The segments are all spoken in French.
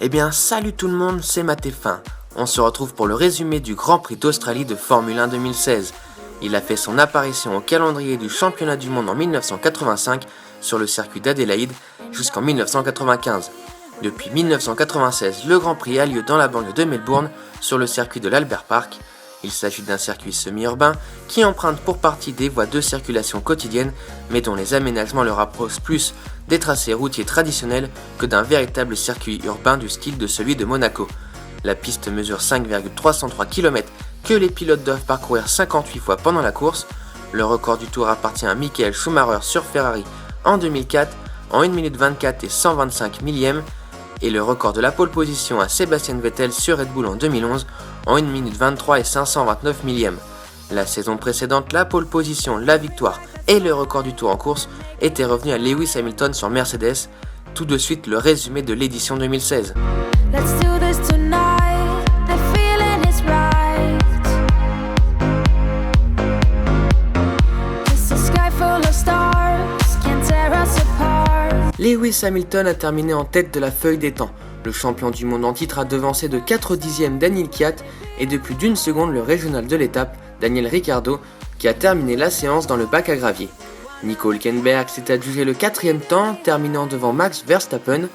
Eh bien, salut tout le monde, c'est Matéfin. On se retrouve pour le résumé du Grand Prix d'Australie de Formule 1 2016. Il a fait son apparition au calendrier du championnat du monde en 1985 sur le circuit d'Adélaïde jusqu'en 1995. Depuis 1996, le Grand Prix a lieu dans la banlieue de Melbourne sur le circuit de l'Albert Park. Il s'agit d'un circuit semi-urbain qui emprunte pour partie des voies de circulation quotidiennes, mais dont les aménagements le rapprochent plus des tracés routiers traditionnels que d'un véritable circuit urbain du style de celui de Monaco. La piste mesure 5,303 km que les pilotes doivent parcourir 58 fois pendant la course. Le record du tour appartient à Michael Schumacher sur Ferrari en 2004 en 1 minute 24 et 125 millièmes et le record de la pole position à Sebastian Vettel sur Red Bull en 2011 en 1 minute 23 et 529 millièmes. La saison précédente, la pole position, la victoire et le record du tour en course étaient revenus à Lewis Hamilton sur Mercedes. Tout de suite le résumé de l'édition 2016. Lewis Hamilton a terminé en tête de la feuille des temps. Le champion du monde en titre a devancé de 4 dixièmes Daniel Kvyat et de plus d'une seconde le régional de l'étape, Daniel Ricciardo, qui a terminé la séance dans le bac à gravier. Nico Hülkenberg s'est adjugé le 4e temps, terminant devant Max Verstappen.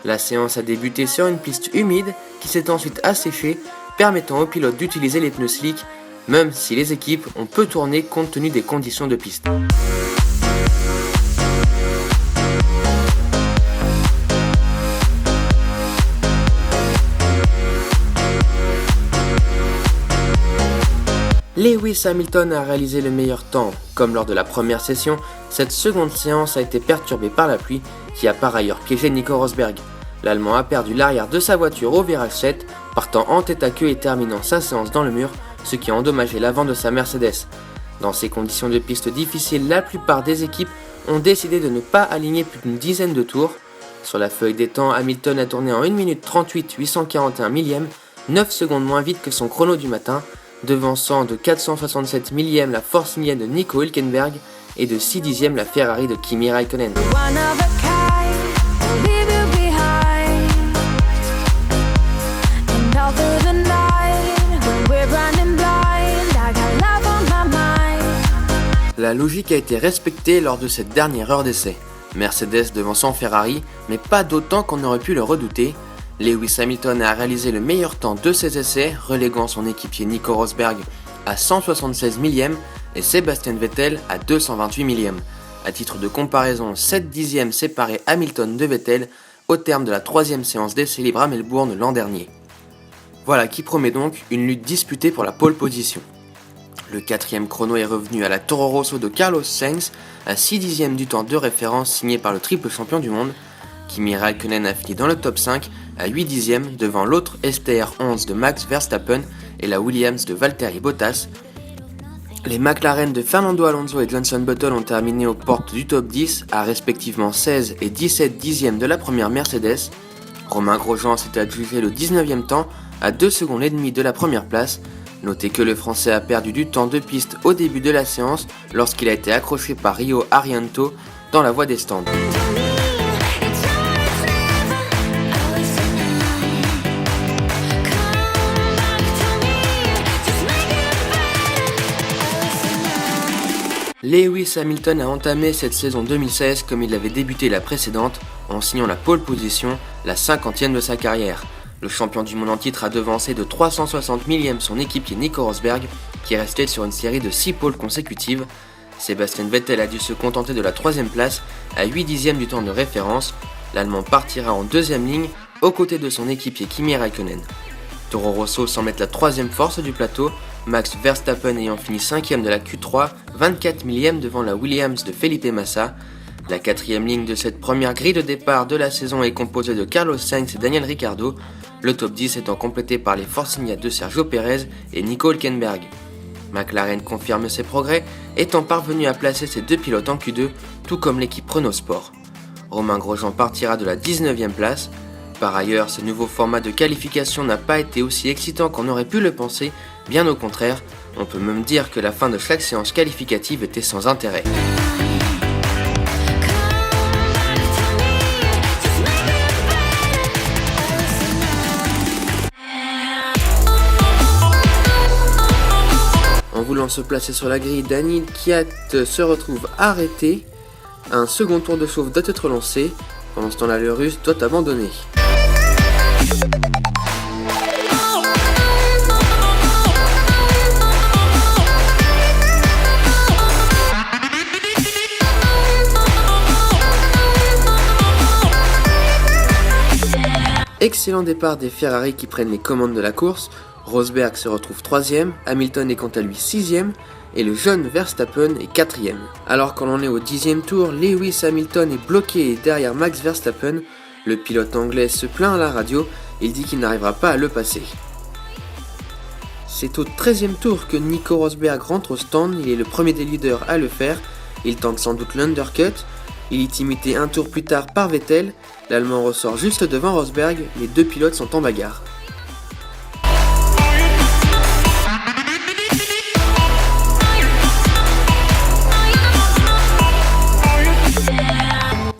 La séance a débuté sur une piste humide qui s'est ensuite asséchée, permettant aux pilotes d'utiliser les pneus slick, même si les équipes ont peu tourné compte tenu des conditions de piste. Lewis Hamilton a réalisé le meilleur temps. Comme lors de la première session, cette seconde séance a été perturbée par la pluie qui a par ailleurs piégé Nico Rosberg. L'Allemand a perdu l'arrière de sa voiture au virage 7, partant en tête à queue et terminant sa séance dans le mur, ce qui a endommagé l'avant de sa Mercedes. Dans ces conditions de piste difficiles, la plupart des équipes ont décidé de ne pas aligner plus d'une dizaine de tours. Sur la feuille des temps, Hamilton a tourné en 1 minute 38 841 millièmes, 9 secondes moins vite que son chrono du matin, devançant de 467 millièmes la Force India de Nico Hülkenberg et de 6 dixièmes la Ferrari de Kimi Räikkönen. La logique a été respectée lors de cette dernière heure d'essai. Mercedes devançant Ferrari, mais pas d'autant qu'on aurait pu le redouter. Lewis Hamilton a réalisé le meilleur temps de ses essais, reléguant son équipier Nico Rosberg à 176 millièmes et Sebastian Vettel à 228 millièmes. À titre de comparaison, 7 dixièmes séparaient Hamilton de Vettel au terme de la 3e séance d'essais libres à Melbourne l'an dernier. Voilà qui promet donc une lutte disputée pour la pole position. Le 4e chrono est revenu à la Toro Rosso de Carlos Sainz à 6 dixièmes du temps de référence signé par le triple champion du monde. Kimi Räikkönen a fini dans le top 5 à 8 dixièmes devant l'autre STR11 de Max Verstappen et la Williams de Valtteri Bottas. Les McLaren de Fernando Alonso et Jenson Button ont terminé aux portes du top 10 à respectivement 16 et 17 dixièmes de la première Mercedes. Romain Grosjean s'est adjugé le 19e temps à 2 secondes et demie de la première place. Notez que le Français a perdu du temps de piste au début de la séance lorsqu'il a été accroché par Rio Haryanto dans la voie des stands. Lewis Hamilton a entamé cette saison 2016 comme il avait débuté la précédente, en signant la pole position, la 50e de sa carrière. Le champion du monde en titre a devancé de 360 millièmes son équipier Nico Rosberg, qui est resté sur une série de 6 poles consécutives. Sébastien Vettel a dû se contenter de la 3e place, à 8 dixièmes du temps de référence. L'Allemand partira en 2e ligne, aux côtés de son équipier Kimi Räikkönen. Toro Rosso semble être la 3e force du plateau, Max Verstappen ayant fini 5e de la Q3, 24 millièmes devant la Williams de Felipe Massa. La 4e ligne de cette première grille de départ de la saison est composée de Carlos Sainz et Daniel Ricciardo, le top 10 étant complété par les Force India de Sergio Pérez et Nico Hülkenberg. McLaren confirme ses progrès, étant parvenu à placer ses 2 pilotes en Q2, tout comme l'équipe Renault Sport. Romain Grosjean partira de la 19e place. Par ailleurs, ce nouveau format de qualification n'a pas été aussi excitant qu'on aurait pu le penser, bien au contraire, on peut même dire que la fin de chaque séance qualificative était sans intérêt. Voulant se placer sur la grille, Daniil Kvyat se retrouve arrêté. Un second tour de chauffe doit être lancé. Pendant ce temps-là, le Russe doit abandonner. Excellent départ des Ferrari qui prennent les commandes de la course. Rosberg se retrouve 3ème, Hamilton est quant à lui 6ème et le jeune Verstappen est 4ème. Alors qu'on en est au 10e tour, Lewis Hamilton est bloqué derrière Max Verstappen. Le pilote anglais se plaint à la radio, il dit qu'il n'arrivera pas à le passer. C'est au 13e tour que Nico Rosberg rentre au stand, il est le premier des leaders à le faire. Il tente sans doute l'undercut, il est imité un tour plus tard par Vettel. L'Allemand ressort juste devant Rosberg, les deux pilotes sont en bagarre.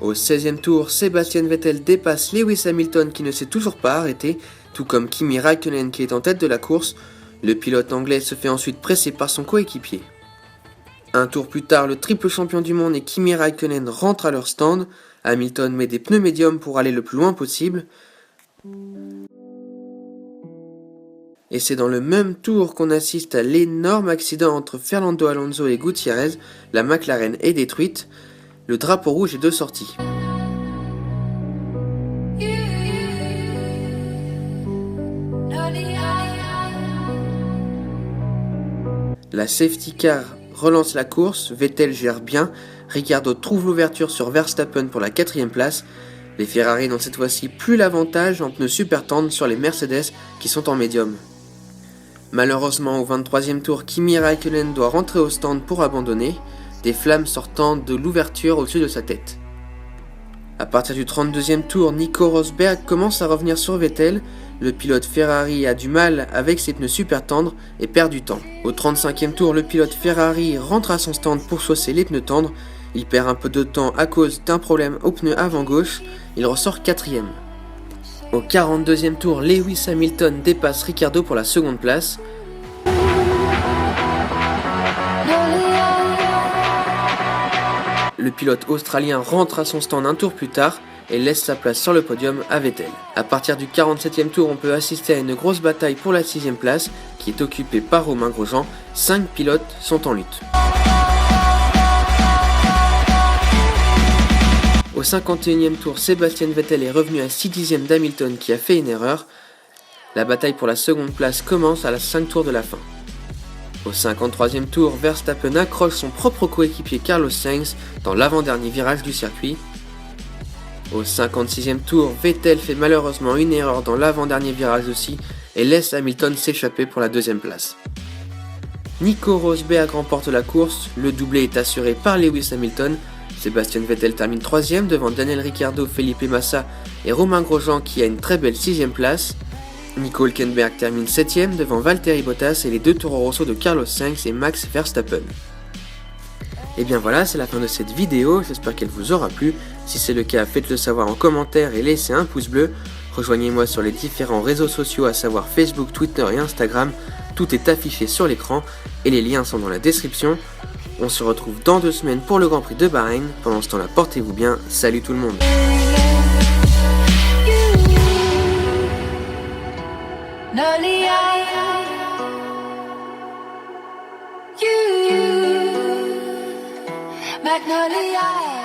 Au 16e tour, Sebastian Vettel dépasse Lewis Hamilton qui ne s'est toujours pas arrêté, tout comme Kimi Räikkönen qui est en tête de la course. Le pilote anglais se fait ensuite presser par son coéquipier. Un tour plus tard, le triple champion du monde et Kimi Räikkönen rentrent à leur stand. Hamilton met des pneus médiums pour aller le plus loin possible. Et c'est dans le même tour qu'on assiste à l'énorme accident entre Fernando Alonso et Gutiérrez. La McLaren est détruite. Le drapeau rouge est de sortie. La safety car relance la course, Vettel gère bien, Ricciardo trouve l'ouverture sur Verstappen pour la 4ème place. Les Ferrari n'ont cette fois-ci plus l'avantage en pneus super tendres sur les Mercedes qui sont en médium. Malheureusement au 23e tour, Kimi Räikkönen doit rentrer au stand pour abandonner, des flammes sortant de l'ouverture au-dessus de sa tête. A partir du 32e tour, Nico Rosberg commence à revenir sur Vettel. Le pilote Ferrari a du mal avec ses pneus super tendres et perd du temps. Au 35e tour, le pilote Ferrari rentre à son stand pour chausser les pneus tendres. Il perd un peu de temps à cause d'un problème au pneu avant gauche. Il ressort 4ème. Au 42e tour, Lewis Hamilton dépasse Ricciardo pour la seconde place. Le pilote australien rentre à son stand un tour plus tard et laisse sa place sur le podium à Vettel. A partir du 47e tour, on peut assister à une grosse bataille pour la 6ème place qui est occupée par Romain Grosjean. 5 pilotes sont en lutte. Au 51e tour, Sebastian Vettel est revenu à 6/10 d'Hamilton qui a fait une erreur. La bataille pour la seconde place commence à la 5 tours de la fin. Au 53e tour, Verstappen accroche son propre coéquipier Carlos Sainz dans l'avant-dernier virage du circuit. Au 56e tour, Vettel fait malheureusement une erreur dans l'avant-dernier virage aussi et laisse Hamilton s'échapper pour la 2ème place. Nico Rosberg remporte la course, le doublé est assuré par Lewis Hamilton. Sébastien Vettel termine 3ème devant Daniel Ricciardo, Felipe Massa et Romain Grosjean qui a une très belle 6ème place. Nico Hülkenberg termine 7ème devant Valtteri Bottas et les deux Toro Rosso de Carlos Sainz et Max Verstappen. Et bien voilà, c'est la fin de cette vidéo, j'espère qu'elle vous aura plu. Si c'est le cas, faites-le savoir en commentaire et laissez un pouce bleu. Rejoignez-moi sur les différents réseaux sociaux, à savoir Facebook, Twitter et Instagram. Tout est affiché sur l'écran et les liens sont dans la description. On se retrouve dans 2 semaines pour le Grand Prix de Bahreïn. Pendant ce temps-là, portez-vous bien. Salut tout le monde. Magnolia.